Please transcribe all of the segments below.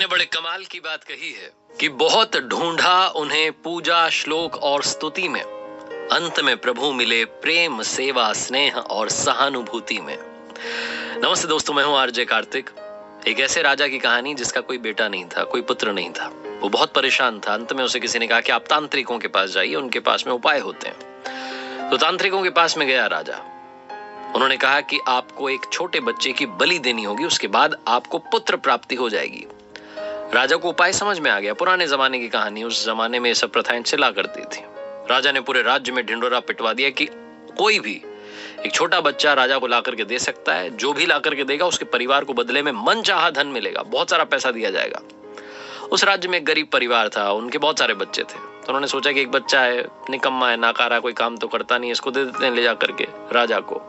बड़े कमाल की बात कही है कि बहुत ढूंढा उन्हें पूजा, श्लोक और स्तुति में, अंत में प्रभु मिले प्रेम, सेवा, स्नेह और सहानुभूति में। नमस्ते दोस्तों, मैं हूं आरजे कार्तिक। एक ऐसे राजा की कहानी जिसका कोई बेटा नहीं था, कोई पुत्र नहीं था। वो बहुत परेशान था। अंत में उसे किसी ने कहा कि आप तांत्रिकों के पास जाइए, उनके पास में उपाय होते हैं। तो तांत्रिकों के पास में गया राजा। उन्होंने कहा कि आपको एक छोटे बच्चे की बलि देनी होगी, उसके बाद आपको पुत्र प्राप्ति हो जाएगी। राजा को उपाय समझ में आ गया। पुराने जमाने की कहानी, उस जमाने में ये सब प्रथाएं चला करती थी। राजा ने पूरे राज्य में ढिंढोरा पिटवा दिया कि कोई भी एक छोटा बच्चा राजा को ला करके दे सकता है। जो भी ला करके देगा उसके परिवार को बदले में मनचाहा धन मिलेगा, बहुत सारा पैसा दिया जाएगा। उस राज्य में एक गरीब परिवार था, उनके बहुत सारे बच्चे थे। तो उन्होंने सोचा कि एक बच्चा है, निकम्मा है, नाकारा, कोई काम तो करता नहीं है, इसको दे देते हैं ले जा करके राजा को।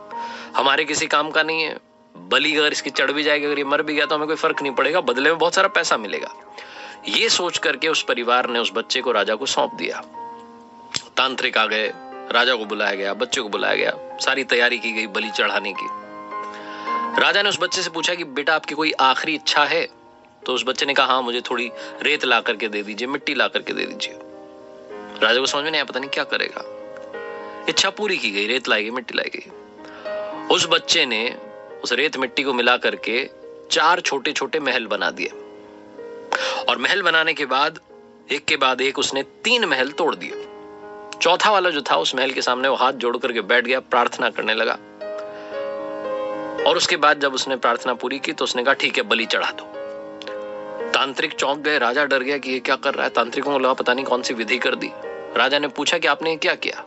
हमारे किसी काम का नहीं है, बलि अगर इसकी चढ़ भी जाएगी, अगर ये मर भी गया तो हमें कोई फर्क नहीं पड़ेगा, बदले में बहुत सारा पैसा मिलेगा। ये सोच करके उस परिवार ने उस बच्चे को राजा को सौंप दिया। तांत्रिक आ गए, राजा को बुलाया गया, बच्चे को बुलाया गया, सारी तैयारी की गई बलि चढ़ाने की। राजा ने उस बच्चे से पूछा कि बेटा आपकी कोई आखिरी इच्छा है? तो उस बच्चे ने कहा हाँ, मुझे थोड़ी रेत ला करके दे दीजिए, मिट्टी ला करके दे दीजिए। राजा को समझ में नहीं आया, पता नहीं क्या करेगा। इच्छा पूरी की गई, रेत लाई गई, मिट्टी लाई गई। उस बच्चे ने उस रेत मिट्टी को मिला करके 4 छोटे छोटे महल बना दिए, और महल बनाने के बाद एक के बाद एक उसने 3 महल तोड़ दिए। चौथा वाला जो था, उस महल के सामने वो हाथ जोड़ करके बैठ गया, प्रार्थना करने लगा। और उसके बाद जब उसने प्रार्थना पूरी की तो उसने कहा ठीक है, बलि चढ़ा दो। तांत्रिक चौंक गए, राजा डर गया कि ये क्या कर रहा है। तांत्रिकों को लगा पता नहीं कौन सी विधि कर दी। राजा ने पूछा कि आपने क्या किया?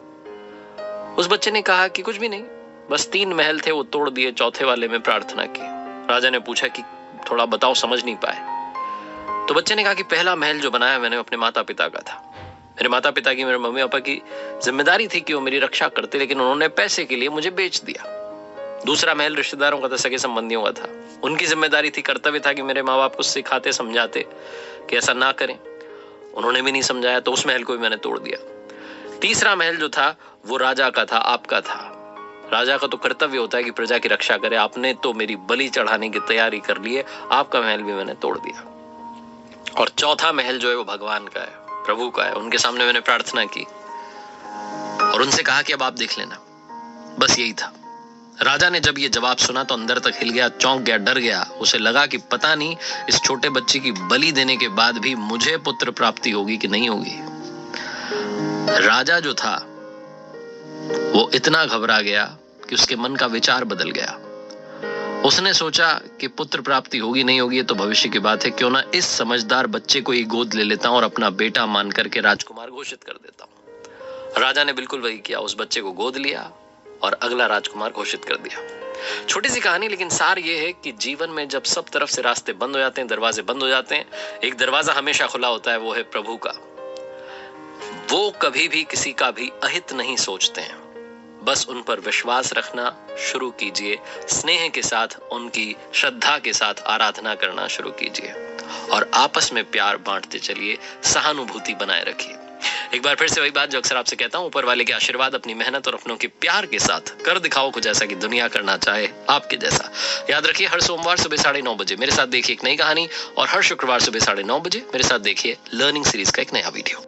उस बच्चे ने कहा कि कुछ भी नहीं, बस 3 महल थे वो तोड़ दिए, चौथे वाले में प्रार्थना की। राजा ने पूछा कि थोड़ा बताओ, समझ नहीं पाए। तो बच्चे ने कहा कि पहला महल जो बनाया मैंने अपने माता पिता का था। मेरे माता पिता की, मेरे मम्मी पापा की जिम्मेदारी थी कि वो मेरी रक्षा करते, लेकिन उन्होंने पैसे के लिए मुझे बेच दिया। दूसरा महल रिश्तेदारों का था, सगे संबंधियों का था। उनकी जिम्मेदारी थी, कर्तव्य था कि मेरे माँ बाप को सिखाते, समझाते कि ऐसा ना करें। उन्होंने भी नहीं समझाया, तो उस महल को भी मैंने तोड़ दिया। तीसरा महल जो था वो राजा का था, आपका था। राजा का तो कर्तव्य होता है कि प्रजा की रक्षा करे। आपने तो मेरी बलि चढ़ाने की तैयारी कर ली है, आपका महल भी मैंने तोड़ दिया। और चौथा महल जो है वो भगवान का है, प्रभु का है। उनके सामने मैंने प्रार्थना की और उनसे कहा कि अब आप देख लेना। बस यही था। राजा ने जब ये जवाब सुना तो अंदर तक हिल गया, चौंक गया, डर गया। उसे लगा कि पता नहीं इस छोटे बच्चे की बलि देने के बाद भी मुझे पुत्र प्राप्ति होगी कि नहीं होगी। राजा जो था वो इतना घबरा गया कि उसके मन का विचार बदल गया। उसने सोचा कि पुत्र प्राप्ति होगी नहीं होगी ये तो भविष्य की बात है, क्यों ना इस समझदार बच्चे को ही गोद ले लेता हूं और अपना बेटा मान करके राजकुमार घोषित कर देता हूं। राजा ने बिल्कुल वही किया, उस बच्चे को गोद लिया और अगला राजकुमार घोषित कर दिया। छोटी सी कहानी, लेकिन सार ये है कि जीवन में जब सब तरफ से रास्ते बंद हो जाते हैं, दरवाजे बंद हो जाते हैं, एक दरवाजा हमेशा खुला होता है, वो है प्रभु का। वो कभी भी किसी का भी अहित नहीं सोचते हैं। बस उन पर विश्वास रखना शुरू कीजिए, स्नेह के साथ, उनकी श्रद्धा के साथ आराधना करना शुरू कीजिए और आपस में प्यार बांटते चलिए, सहानुभूति बनाए रखिए। एक बार फिर से वही बात जो अक्सर आपसे कहता हूं, ऊपर वाले के आशीर्वाद, अपनी मेहनत और अपनों के प्यार के साथ कर दिखाओ कुछ ऐसा कि दुनिया करना चाहे आपके जैसा। याद रखिए, हर सोमवार सुबह 9:30 बजे मेरे साथ देखिए एक नई कहानी, और हर शुक्रवार सुबह 9:30 बजे मेरे साथ देखिए लर्निंग सीरीज का एक नया वीडियो।